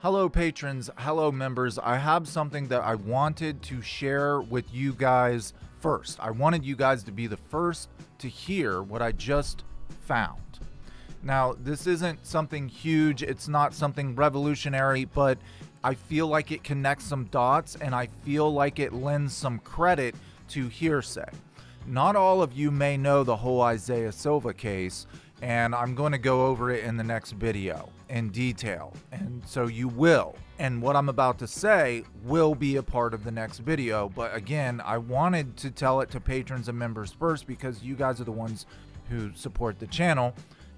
Hello patrons, hello members. I have something that I wanted to share with you guys first. I wanted you guys to be the first to hear what I just found. Now, this isn't something huge, it's not something revolutionary, but I feel like it connects some dots and I feel like it lends some credit to hearsay. Not all of you may know the whole Isaiah Silva case, and I'm going to go over it in the next video in detail, and so you will. And what I'm about to say will be a part of the next video, but again, I wanted to tell it to patrons and members first because you guys are the ones who support the channel,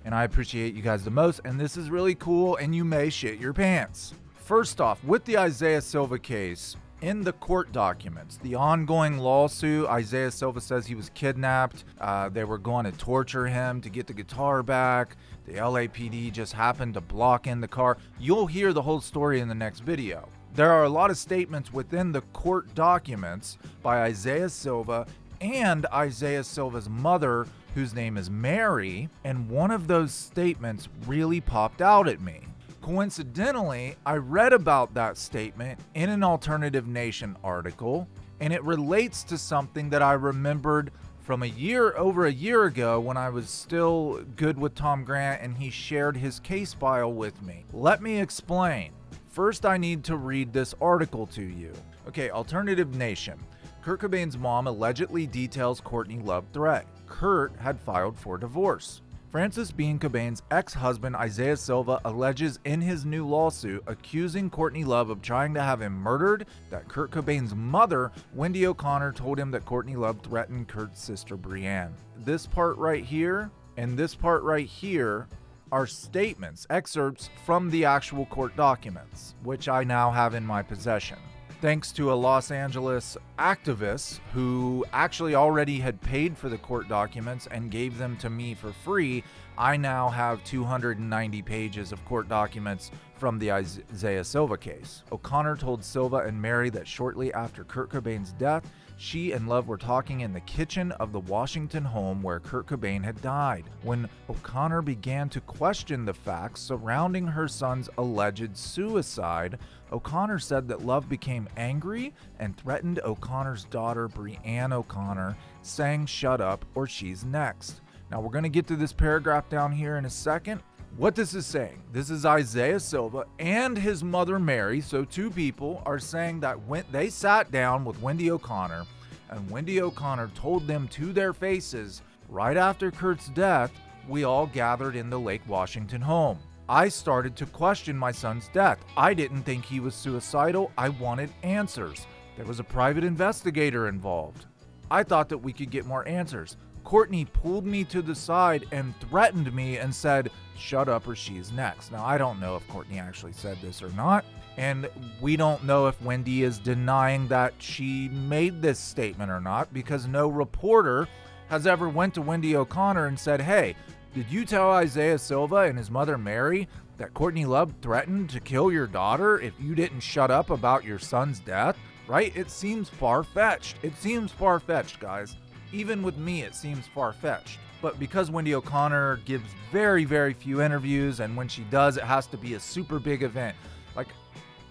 and I appreciate you guys the most, and this is really cool, and you may shit your pants. First off, with the Isaiah Silva case, in the court documents, the ongoing lawsuit, Isaiah Silva says he was kidnapped. They were going to torture him to get the guitar back. The LAPD just happened to block in the car. You'll hear the whole story in the next video. There are a lot of statements within the court documents by Isaiah Silva and Isaiah Silva's mother, whose name is Mary, and one of those statements really popped out at me. Coincidentally, I read about that statement in an Alternative Nation article, and it relates to something that I remembered from over a year ago when I was still good with Tom Grant and he shared his case file with me. Let me explain. First, I need to read this article to you. Okay, Alternative Nation. Kurt Cobain's mom allegedly details Courtney Love threat. Kurt had filed for divorce. Francis Bean Cobain's ex-husband Isaiah Silva alleges in his new lawsuit accusing Courtney Love of trying to have him murdered that Kurt Cobain's mother, Wendy O'Connor, told him that Courtney Love threatened Kurt's sister Brianne. This part right here and this part right here are statements, excerpts from the actual court documents, which I now have in my possession. Thanks to a Los Angeles activist who actually already had paid for the court documents and gave them to me for free, I now have 290 pages of court documents from the Isaiah Silva case. O'Connor told Silva and Mary that shortly after Kurt Cobain's death, she and Love were talking in the kitchen of the Washington home where Kurt Cobain had died. When O'Connor began to question the facts surrounding her son's alleged suicide, O'Connor said that Love became angry and threatened O'Connor's daughter, Brianne O'Connor, saying, "Shut up or she's next." Now we're going to get to this paragraph down here in a second. What this is saying, this is Isaiah Silva and his mother Mary, so two people are saying that when they sat down with Wendy O'Connor and Wendy O'Connor told them to their faces right after Kurt's death, we all gathered in the Lake Washington home. I started to question my son's death. I didn't think he was suicidal. I wanted answers. There was a private investigator involved. I thought that we could get more answers. Courtney pulled me to the side and threatened me and said, "Shut up or she's next." Now, I don't know if Courtney actually said this or not, and we don't know if Wendy is denying that she made this statement or not, because no reporter has ever went to Wendy O'Connor and said, "Hey, did you tell Isaiah Silva and his mother Mary that Courtney Love threatened to kill your daughter if you didn't shut up about your son's death?" Right? It seems far-fetched. It seems far-fetched, guys. Even with me, it seems far-fetched. But because Wendy O'Connor gives very, very few interviews, and when she does, it has to be a super big event. Like,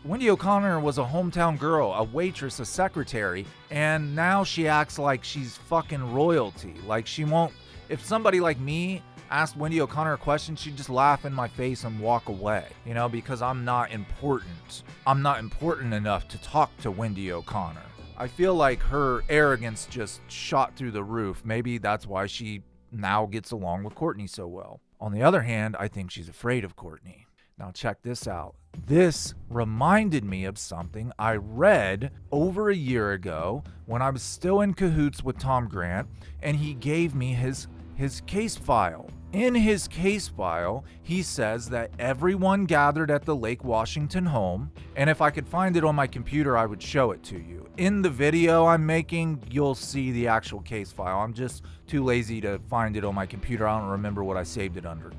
Wendy O'Connor was a hometown girl, a waitress, a secretary, and now she acts like she's fucking royalty. Like, she won't... If somebody like me asked Wendy O'Connor a question, she'd just laugh in my face and walk away, you know, because I'm not important. I'm not important enough to talk to Wendy O'Connor. I feel like her arrogance just shot through the roof. Maybe that's why she now gets along with Courtney so well. On the other hand, I think she's afraid of Courtney. Now check this out. This reminded me of something I read over a year ago when I was still in cahoots with Tom Grant, and he gave me his case file. In his case file, he says that everyone gathered at the Lake Washington home, and if I could find it on my computer, I would show it to you. In the video I'm making, you'll see the actual case file. I'm just too lazy to find it on my computer. I don't remember what I saved it under.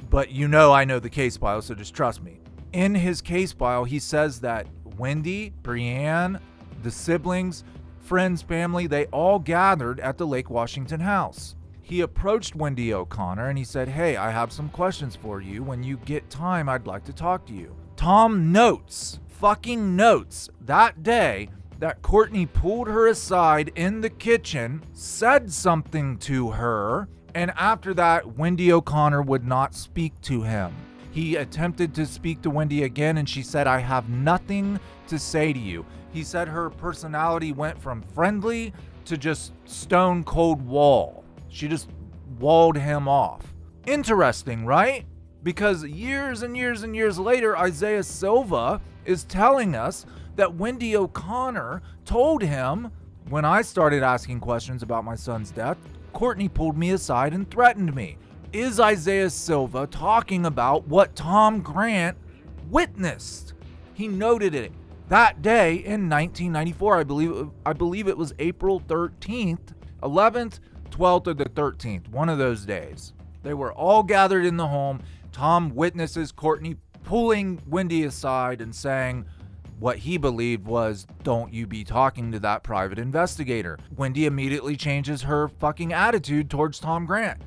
But you know I know the case file, so just trust me. In his case file, he says that Wendy, Brianne, the siblings, friends, family, they all gathered at the Lake Washington house. He approached Wendy O'Connor and he said, "Hey, I have some questions for you. When you get time, I'd like to talk to you." Tom fucking notes that day that Courtney pulled her aside in the kitchen, said something to her, and after that, Wendy O'Connor would not speak to him. He attempted to speak to Wendy again, and she said, "I have nothing to say to you." He said her personality went from friendly to just stone cold wall. She just walled him off. Interesting, right? Because years and years and years later, Isaiah Silva is telling us that Wendy O'Connor told him, when I started asking questions about my son's death, Courtney pulled me aside and threatened me. Is Isaiah Silva talking about what Tom Grant witnessed? He noted it that day in 1994. I believe it was April 13th, 11th, 12th, or the 13th, one of those days. They were all gathered in the home. Tom witnesses Courtney pulling Wendy aside and saying what he believed was, "Don't you be talking to that private investigator." Wendy immediately changes her fucking attitude towards Tom Grant.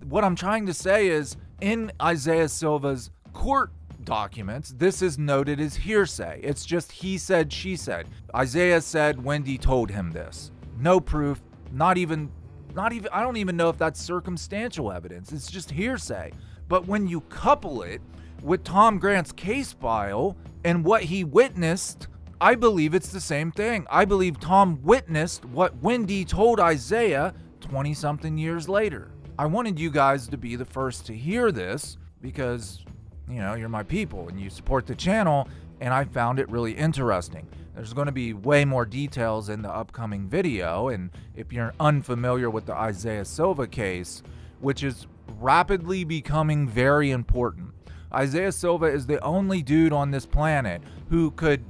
What I'm trying to say is, in Isaiah Silva's court documents, this is noted as hearsay. It's just he said, she said. Isaiah said Wendy told him this. No proof, not even, I don't even know if that's circumstantial evidence. It's just hearsay. But when you couple it with Tom Grant's case file and what he witnessed, I believe it's the same thing. I believe Tom witnessed what Wendy told Isaiah 20-something years later. I wanted you guys to be the first to hear this because, you're my people and you support the channel, and I found it really interesting. There's going to be way more details in the upcoming video, and if you're unfamiliar with the Isaiah Silva case, which is rapidly becoming very important, Isaiah Silva is the only dude on this planet who could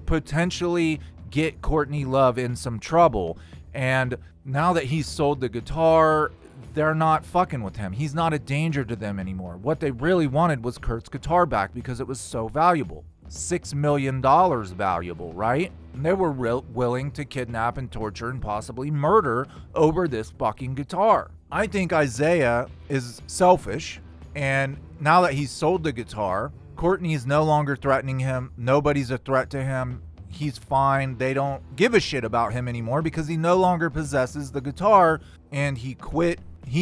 potentially get Courtney Love in some trouble. And now that he's sold the guitar, they're not fucking with him. He's not a danger to them anymore. What they really wanted was Kurt's guitar back because it was so valuable. $6 million valuable, right? And they were willing to kidnap and torture and possibly murder over this fucking guitar. I think Isaiah is selfish. And now that he's sold the guitar, Courtney is no longer threatening him. Nobody's a threat to him. He's fine. They don't give a shit about him anymore because he no longer possesses the guitar, and he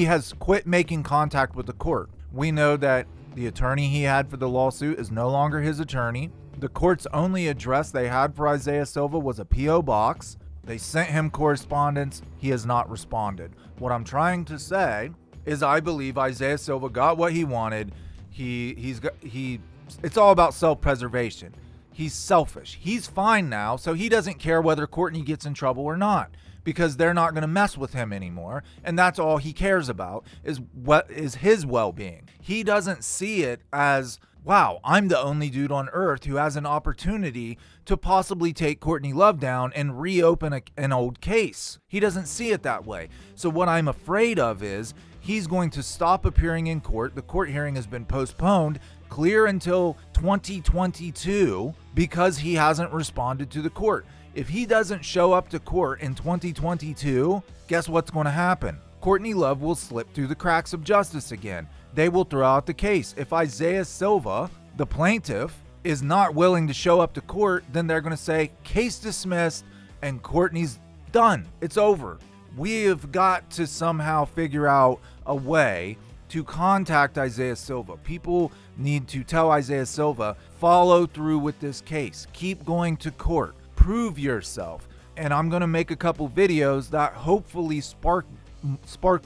has quit making contact with the court. We know that the attorney he had for the lawsuit is no longer his attorney. The court's only address they had for Isaiah Silva was a P.O. box. They sent him correspondence. He has not responded. What I'm trying to say is I believe Isaiah Silva got what he wanted. It's all about self-preservation. He's selfish. He's fine now, so he doesn't care whether Courtney gets in trouble or not because they're not going to mess with him anymore, and that's all he cares about is what is his well-being. He doesn't see it as, wow, I'm the only dude on earth who has an opportunity to possibly take Courtney Love down and reopen an old case. He doesn't see it that way. So what I'm afraid of is he's going to stop appearing in court. The court hearing has been postponed clear until 2022 because he hasn't responded to the court. If he doesn't show up to court in 2022, guess what's going to happen? Courtney Love will slip through the cracks of justice again. They will throw out the case. If Isaiah Silva, the plaintiff, is not willing to show up to court, then they're going to say, case dismissed, and Courtney's done. It's over. We have got to somehow figure out a way to contact Isaiah Silva. People need to tell Isaiah Silva, follow through with this case. Keep going to court. Prove yourself. And I'm going to make a couple videos that hopefully spark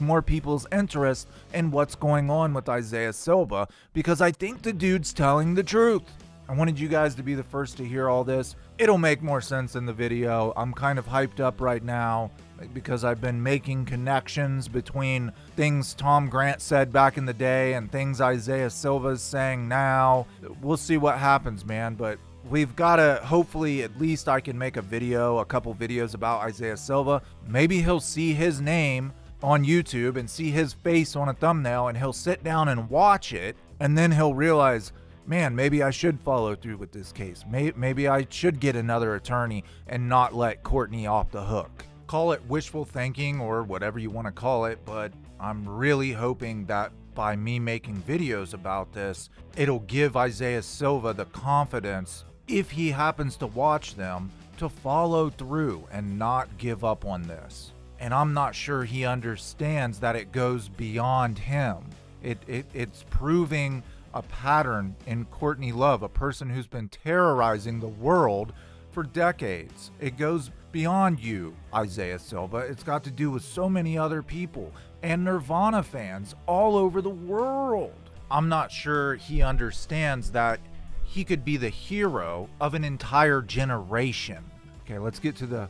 more people's interest in what's going on with Isaiah Silva, because I think the dude's telling the truth. I wanted you guys to be the first to hear all this. It'll make more sense in the video. I'm kind of hyped up right now because I've been making connections between things Tom Grant said back in the day and things Isaiah Silva's saying now. We'll see what happens, man, but we've got to, hopefully, at least I can make a couple videos about Isaiah Silva. Maybe he'll see his name on YouTube and see his face on a thumbnail, and he'll sit down and watch it, and then he'll realize, man, maybe I should follow through with this case. Maybe I should get another attorney and not let Courtney off the hook. Call it wishful thinking or whatever you want to call it, but I'm really hoping that by me making videos about this. It'll give Isaiah Silva the confidence, if he happens to watch them, to follow through and not give up on this. And I'm not sure he understands that it goes beyond him. It's proving a pattern in Courtney Love, a person who's been terrorizing the world for decades. It goes beyond you, Isaiah Silva. It's got to do with so many other people and Nirvana fans all over the world. I'm not sure he understands that he could be the hero of an entire generation. Okay, let's get to the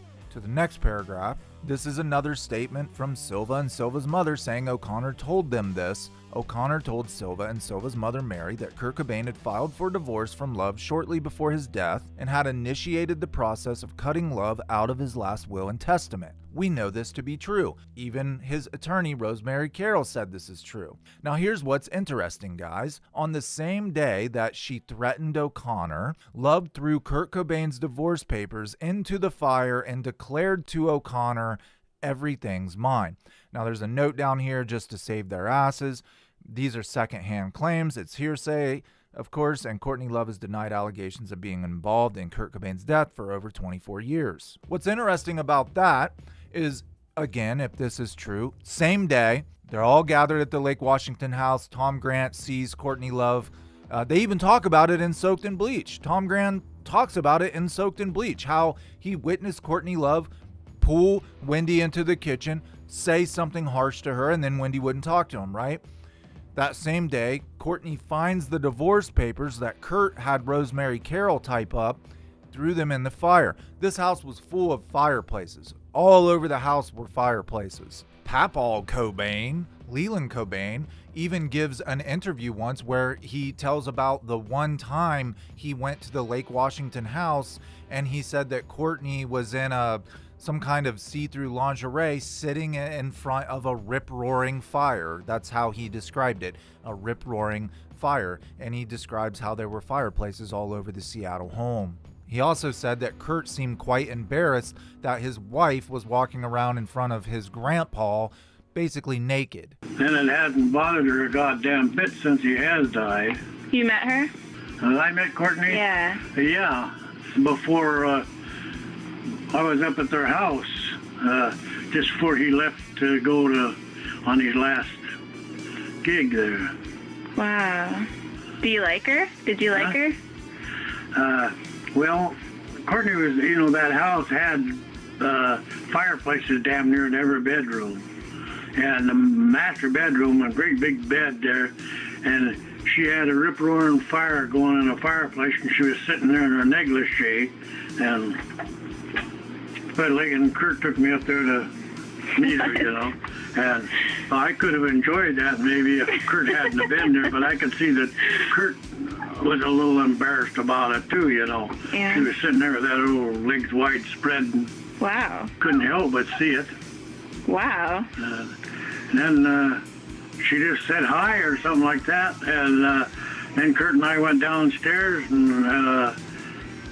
next paragraph. This is another statement from Silva and Silva's mother saying O'Connor told them this. O'Connor told Silva and Silva's mother Mary that Kurt Cobain had filed for divorce from Love shortly before his death and had initiated the process of cutting Love out of his last will and testament. We know this to be true. Even his attorney, Rosemary Carroll, said this is true. Now here's what's interesting, guys. On the same day that she threatened O'Connor, Love threw Kurt Cobain's divorce papers into the fire and declared to O'Connor, "Everything's mine." Now there's a note down here just to save their asses. These are secondhand claims. It's hearsay, of course, and Courtney Love has denied allegations of being involved in Kurt Cobain's death for over 24 years. What's interesting about that is, again, if this is true, same day, they're all gathered at the Lake Washington house. Tom Grant sees Courtney Love. They even talk about it in Soaked in Bleach. Tom Grant talks about it in Soaked in Bleach, how he witnessed Courtney Love pull Wendy into the kitchen, say something harsh to her, and then Wendy wouldn't talk to him, right? That same day, Courtney finds the divorce papers that Kurt had Rosemary Carroll type up, threw them in the fire. This house was full of fireplaces. All over the house were fireplaces. Papal Cobain, Leland Cobain, even gives an interview once where he tells about the one time he went to the Lake Washington house and he said that Courtney was in some kind of see-through lingerie sitting in front of a rip-roaring fire. That's how he described it, a rip-roaring fire. And he describes how there were fireplaces all over the Seattle home. He also said that Kurt seemed quite embarrassed that his wife was walking around in front of his grandpa, basically naked. And it hasn't bothered her a goddamn bit since he has died. You met her? I met Courtney? Yeah. Yeah, before I was up at their house, just before he left to go on his last gig there. Wow. Do you like her? Did you like her? Well, Courtney was, that house had fireplaces damn near in every bedroom. And the master bedroom, a great big bed there, and she had a rip-roaring fire going in a fireplace, and she was sitting there in her negligee, and Kurt took me up there to meet her, and I could have enjoyed that maybe if Kurt hadn't have been there, but I could see that Kurt was a little embarrassed about it too, Yeah. She was sitting there with that old legs wide spread and Wow. couldn't help but see it. Wow. And then she just said hi or something like that, and then Kurt and I went downstairs, and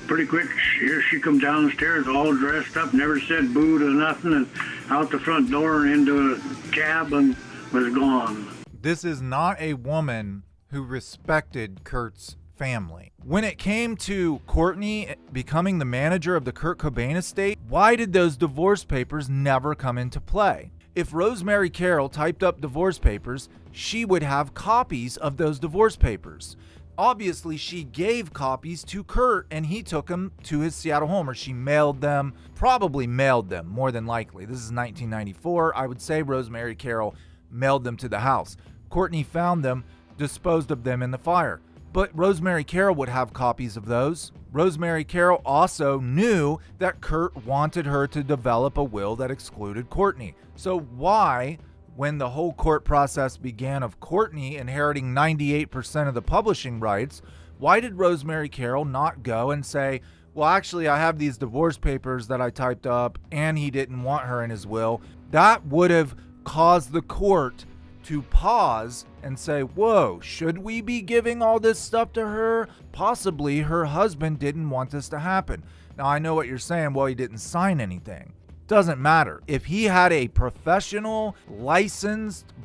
pretty quick here she come downstairs all dressed up, never said boo to nothing, and out the front door and into a cab and was gone. This is not a woman who respected Kurt's family. When it came to Courtney becoming the manager of the Kurt Cobain Estate, why did those divorce papers never come into play? If Rosemary Carroll typed up divorce papers, she would have copies of those divorce papers. Obviously, she gave copies to Kurt and he took them to his Seattle home, or she mailed them, probably mailed them, more than likely. This is 1994. I would say Rosemary Carroll mailed them to the house. Courtney found them, disposed of them in the fire. But Rosemary Carroll would have copies of those. Rosemary Carroll also knew that Kurt wanted her to develop a will that excluded Courtney. So why, when the whole court process began of Courtney inheriting 98% of the publishing rights, why did Rosemary Carroll not go and say, well, actually, I have these divorce papers that I typed up and he didn't want her in his will? That would have caused the court to pause and say, whoa, should we be giving all this stuff to her? Possibly her husband didn't want this to happen. Now, I know what you're saying. Well, he didn't sign anything. Doesn't matter. If he had a professional,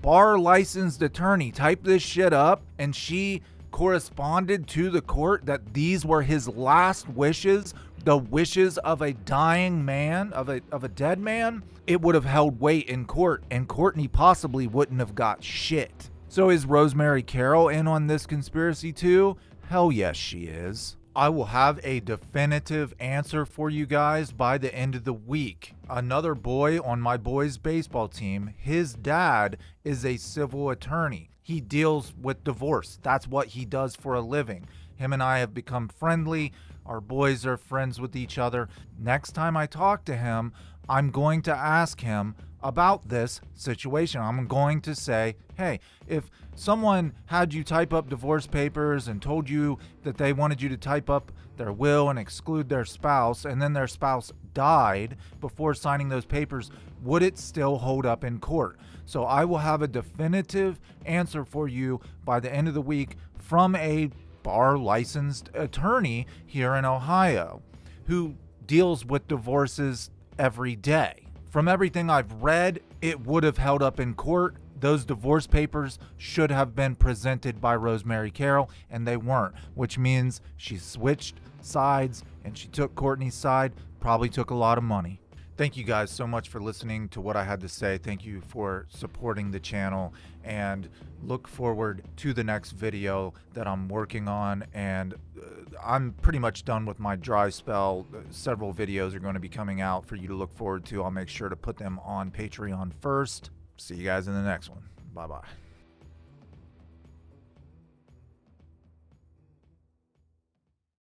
bar licensed attorney type this shit up and she corresponded to the court that these were his last wishes, the wishes of a dying man, of a dead man, it would have held weight in court, and Courtney possibly wouldn't have got shit. So is Rosemary Carroll in on this conspiracy too? Hell yes, she is. I will have a definitive answer for you guys by the end of the week. Another boy on my boys' baseball team, his dad is a civil attorney. He deals with divorce. That's what he does for a living. Him and I have become friendly. Our boys are friends with each other. Next time I talk to him, I'm going to ask him about this situation. I'm going to say, hey, if someone had you type up divorce papers and told you that they wanted you to type up their will and exclude their spouse, and then their spouse died before signing those papers, would it still hold up in court? So I will have a definitive answer for you by the end of the week from a bar licensed attorney here in Ohio who deals with divorces every day. From everything I've read, it would have held up in court. Those divorce papers should have been presented by Rosemary Carroll, and they weren't, which means she switched sides and she took Courtney's side, probably took a lot of money. Thank you guys so much for listening to what I had to say. Thank you for supporting the channel, and look forward to the next video that I'm working on. And I'm pretty much done with my dry spell. Several videos are going to be coming out for you to look forward to. I'll make sure to put them on Patreon first. See you guys in the next one. Bye-bye.